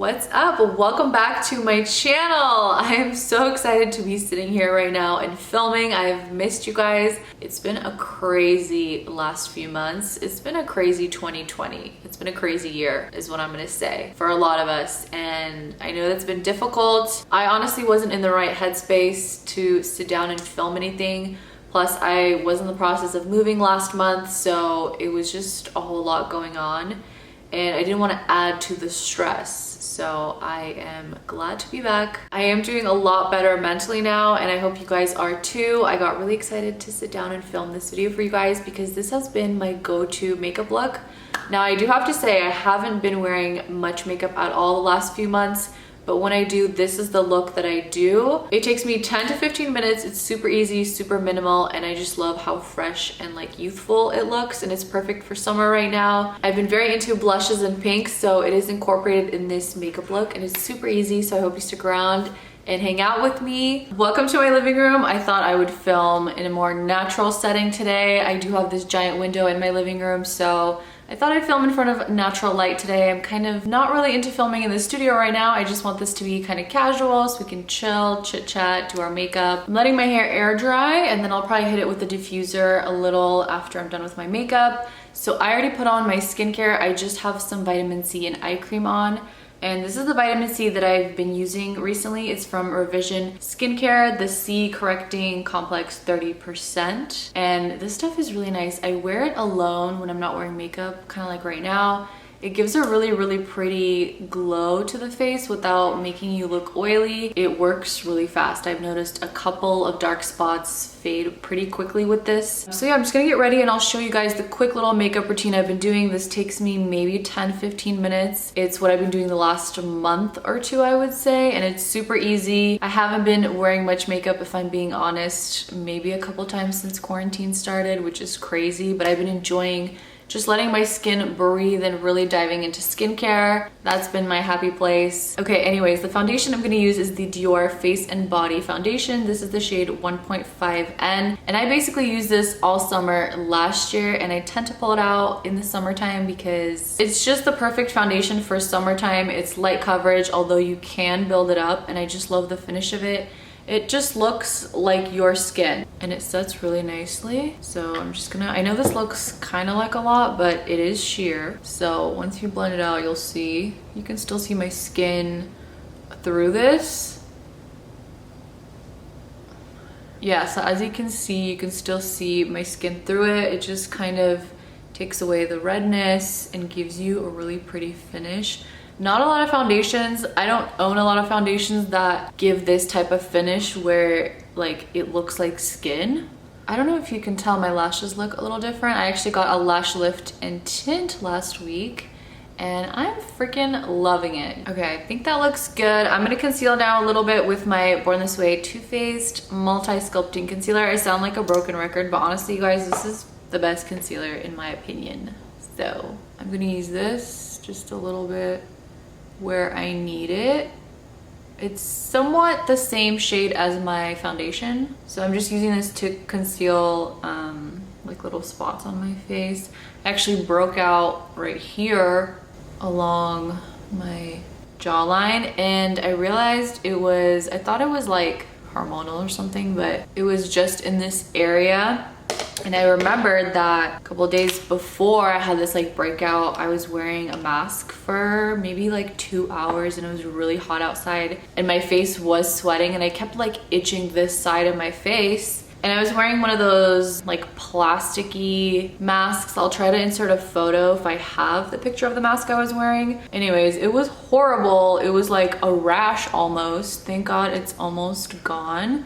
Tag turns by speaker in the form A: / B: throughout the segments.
A: What's up? Welcome back to my channel. I am so excited to be sitting here right now and filming. I've missed you guys. It's been a crazy last few months. It's been a crazy 2020. It's been a crazy year is what I'm gonna say for a lot of us, and I know that's been difficult. I honestly wasn't in the right headspace to sit down and film anything. Plus I was in the process of moving last month, so it was just a whole lot going on and I didn't want to add to the stress. So I am glad to be back. I am doing a lot better mentally now, and I hope you guys are too. I got really excited to sit down and film this video for you guys because this has been my go-to makeup look. Now I do have to say I haven't been wearing much makeup at all the last few months, but when I do, this is the look that I do. It takes me 10 to 15 minutes. It's super easy, super minimal, and I just love how fresh and like youthful it looks, and it's perfect for summer right now. I've been very into blushes and pinks, so it is incorporated in this makeup look, and it's super easy, so I hope you stick around and hang out with me. Welcome to my living room. I thought I would film in a more natural setting today. I do have this giant window in my living room, so I thought I'd film in front of natural light today. I'm kind of not really into filming in the studio right now. I just want this to be kind of casual so we can chill, chit chat, do our makeup. I'm letting my hair air dry, and then I'll probably hit it with the diffuser a little after I'm done with my makeup. So I already put on my skincare. I just have some vitamin C and eye cream on. And this is the vitamin C that I've been using recently. It's from Revision Skincare, the C Correcting Complex 30%. And this stuff is really nice. I wear it alone when I'm not wearing makeup, kind of like right now. It gives a really pretty glow to the face without making you look oily. It works really fast. I've noticed a couple of dark spots fade pretty quickly with this. So yeah, I'm just gonna get ready and I'll show you guys the quick little makeup routine I've been doing. This takes me maybe 10-15 minutes. It's what I've been doing the last month or two, I would say, and it's super easy. I haven't been wearing much makeup, if I'm being honest, maybe a couple times since quarantine started, which is crazy, but I've been enjoying just letting my skin breathe and really diving into skincare. That's been my happy place. Okay, anyways, the foundation I'm gonna use is the Dior Face and Body Foundation. This is the shade 1.5N. And I basically used this all summer last year, and I tend to pull it out in the summertime because it's just the perfect foundation for summertime. It's light coverage, although you can build it up, and I just love the finish of it. It just looks like your skin, and it sets really nicely. So I'm just gonna, I know this looks kind of like a lot, but it is sheer. So once you blend it out, you'll see, you can still see my skin through this. Yeah, so as you can see, you can still see my skin through it. It just kind of takes away the redness and gives you a really pretty finish. Not a lot of foundations. I don't own a lot of foundations that give this type of finish where like it looks like skin. I don't know if you can tell, my lashes look a little different. I actually got a lash lift and tint last week, and I'm freaking loving it. Okay, I think that looks good. I'm gonna conceal now a little bit with my Born This Way Too Faced Multi-Sculpting Concealer. I sound like a broken record, but honestly, you guys, this is the best concealer in my opinion. So I'm gonna use this just a little bit where I need it. It's somewhat the same shade as my foundation, so I'm just using this to conceal like little spots on my face. I actually broke out right here along my jawline, and I realized it was, I thought it was like hormonal or something, but it was just in this area. And I remembered that a couple of days before I had this like breakout, I was wearing a mask for maybe like 2 hours, and it was really hot outside and my face was sweating, and I kept like itching this side of my face. And I was wearing one of those like plasticky masks. I'll try to insert a photo if I have the picture of the mask I was wearing. Anyways, it was horrible. It was like a rash almost. Thank God it's almost gone.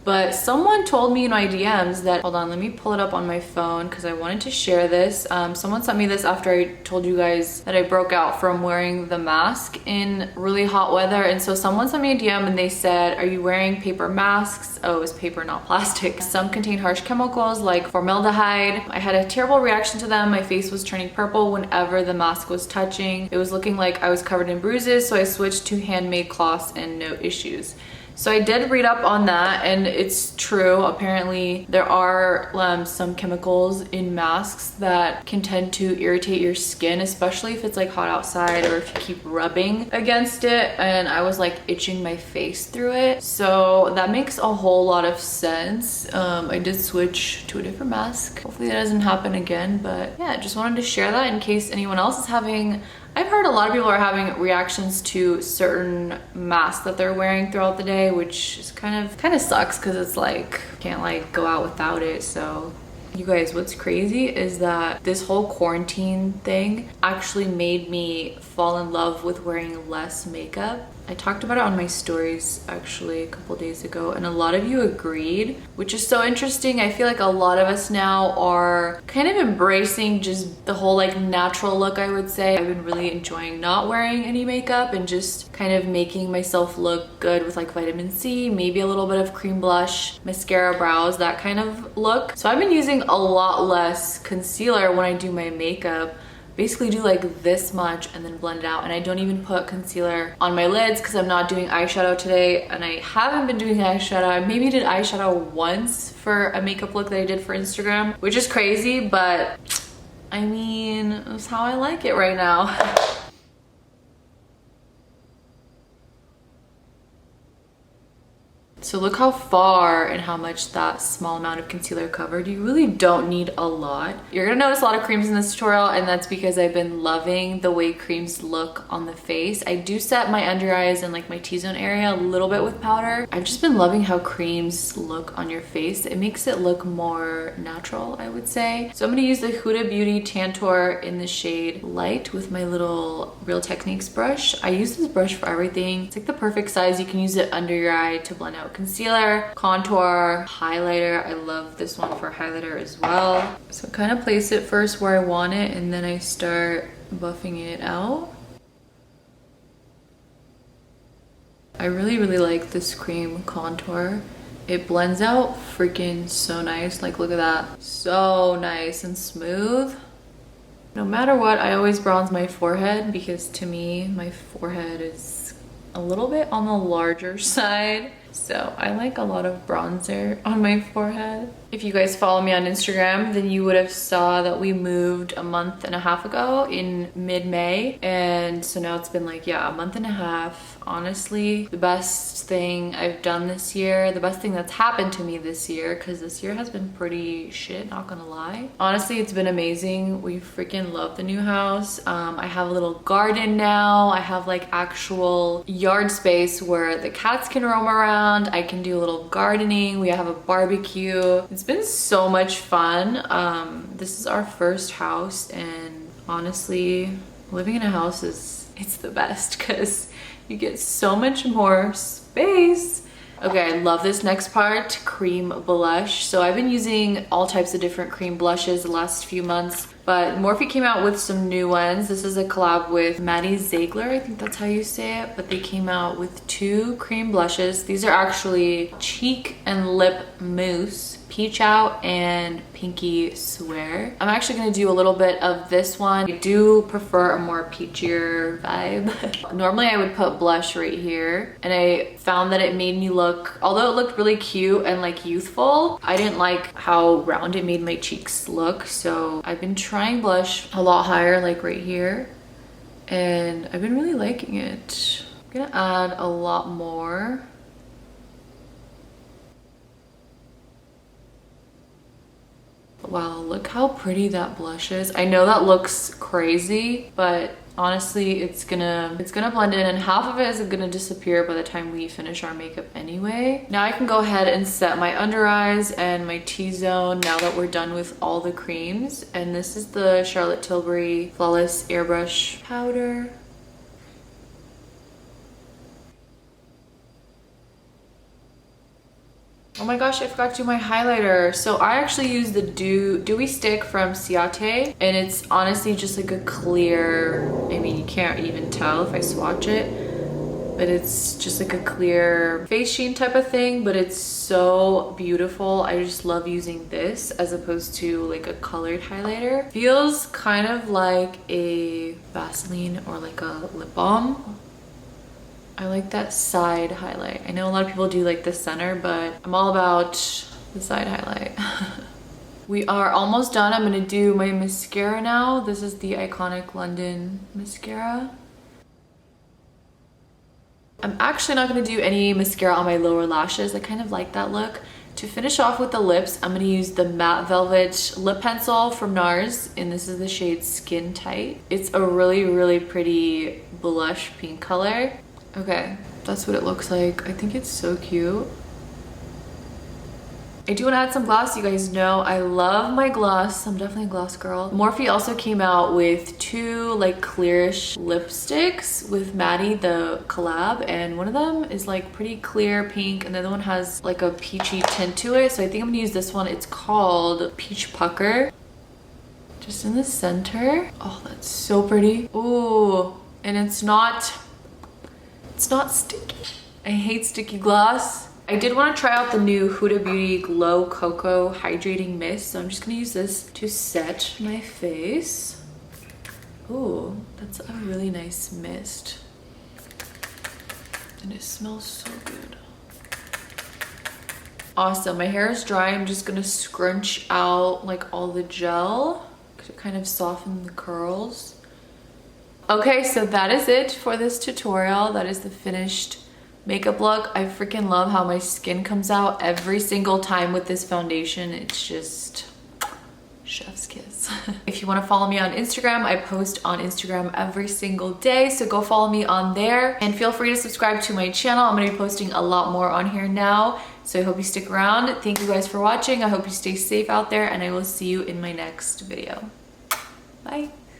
A: But someone told me in my DMs that, hold on, let me pull it up on my phone because I wanted to share this. Someone sent me this after I told you guys that I broke out from wearing the mask in really hot weather. And so someone sent me a DM and they said, are you wearing paper masks? Oh, it was paper, not plastic. Some contain harsh chemicals like formaldehyde. I had a terrible reaction to them. My face was turning purple whenever the mask was touching. It was looking like I was covered in bruises, so I switched to handmade cloths and no issues. So I did read up on that, and it's true. Apparently there are some chemicals in masks that can tend to irritate your skin, especially if it's like hot outside or if you keep rubbing against it. And I was like itching my face through it. So that makes a whole lot of sense. I did switch to a different mask. Hopefully that doesn't happen again, but yeah, just wanted to share that in case anyone else is having. I've heard a lot of people are having reactions to certain masks that they're wearing throughout the day, which is kind of sucks because it's like can't like go out without it. So you guys, what's crazy is that this whole quarantine thing actually made me fall in love with wearing less makeup. I talked about it on my stories actually a couple days ago, and a lot of you agreed, which is so interesting. I feel like a lot of us now are kind of embracing just the whole like natural look, I would say. I've been really enjoying not wearing any makeup and just kind of making myself look good with like vitamin C, maybe a little bit of cream blush, mascara, brows, that kind of look. So I've been using a lot less concealer when I do my makeup. Basically do like this much and then blend it out, and I don't even put concealer on my lids because I'm not doing eyeshadow today, and I haven't been doing eyeshadow. I maybe did eyeshadow once for a makeup look that I did for Instagram, which is crazy, but I mean, it's how I like it right now. So look how far and how much that small amount of concealer covered. You really don't need a lot. You're gonna notice a lot of creams in this tutorial, and that's because I've been loving the way creams look on the face. I do set my under eyes and like my T-zone area a little bit with powder. I've just been loving how creams look on your face. It makes it look more natural, I would say. So I'm gonna use the Huda Beauty Tantour in the shade Light with my little Real Techniques brush. I use this brush for everything. It's like the perfect size. You can use it under your eye to blend out concealer, contour, highlighter. I love this one for highlighter as well. So kind of place it first where I want it, and then I start buffing it out. I really like this cream contour. It blends out freaking so nice. Like look at that. So nice and smooth. No matter what, I always bronze my forehead because to me, my forehead is a little bit on the larger side. So I like a lot of bronzer on my forehead. If you guys follow me on Instagram, then you would have saw that we moved a month and a half ago in mid-May. And so now it's been like, yeah, a month and a half. Honestly, the best thing I've done this year, the best thing that's happened to me this year, because this year has been pretty shit, not gonna lie. Honestly, it's been amazing. We freaking love the new house. I have a little garden now. I have like actual yard space where the cats can roam around. I can do a little gardening. We have a barbecue. It's been so much fun. This is our first house, and honestly, living in a house it's the best because you get so much more space. Okay, I love this next part, cream blush. So I've been using all types of different cream blushes the last few months, but Morphe came out with some new ones. This is a collab with Maddie Ziegler, I think that's how you say it, but they came out with 2 cream blushes. These are actually Cheek and Lip Mousse, Peach Out and Pinky Swear. I'm actually gonna do a little bit of this one. I do prefer a more peachier vibe. Normally I would put blush right here, and I found that it made me look, although it looked really cute and like youthful, I didn't like how round it made my cheeks look. So I've been trying blush a lot higher, like right here, and I've been really liking it. I'm gonna add a lot more. Wow, look how pretty that blush is. I know that looks crazy, but honestly, it's gonna blend in, and half of it is gonna disappear by the time we finish our makeup anyway. Now I can go ahead and set my under eyes and my T-zone now that we're done with all the creams. And this is the Charlotte Tilbury Flawless Airbrush Powder. Oh my gosh, I forgot to do my highlighter. So I actually use the Dewy stick from Ciate, and it's honestly just like a clear, I mean, you can't even tell if I swatch it, but it's just like a clear face sheen type of thing, but it's so beautiful. I just love using this as opposed to like a colored highlighter. Feels kind of like a Vaseline or like a lip balm. I like that side highlight. I know a lot of people do like the center, but I'm all about the side highlight. We are almost done. I'm gonna do my mascara now. This is the Iconic London mascara. I'm actually not gonna do any mascara on my lower lashes. I kind of like that look. To finish off with the lips, I'm gonna use the Matte Velvet lip pencil from NARS, and this is the shade Skin Tight. It's a really, really pretty blush pink color. Okay, that's what it looks like. I think it's so cute. I do want to add some gloss. You guys know I love my gloss. I'm definitely a gloss girl. Morphe also came out with two like clearish lipsticks with Maddie, the collab, and one of them is like pretty clear pink and the other one has like a peachy tint to it. So I think I'm gonna use this one. It's called Peach Pucker. Just in the center. Oh, that's so pretty. Ooh, and it's not sticky. I hate sticky gloss. I did want to try out the new Huda Beauty Glow Cocoa Hydrating Mist, so I'm just going to use this to set my face. Ooh, that's a really nice mist. And it smells so good. Awesome. My hair is dry. I'm just going to scrunch out like all the gel to kind of soften the curls. Okay, so that is it for this tutorial. That is the finished makeup look. I freaking love how my skin comes out every single time with this foundation. It's just chef's kiss. If you want to follow me on Instagram, I post on Instagram every single day, so go follow me on there and feel free to subscribe to my channel. I'm going to be posting a lot more on here now, so I hope you stick around. Thank you guys for watching. I hope you stay safe out there, and I will see you in my next video. Bye.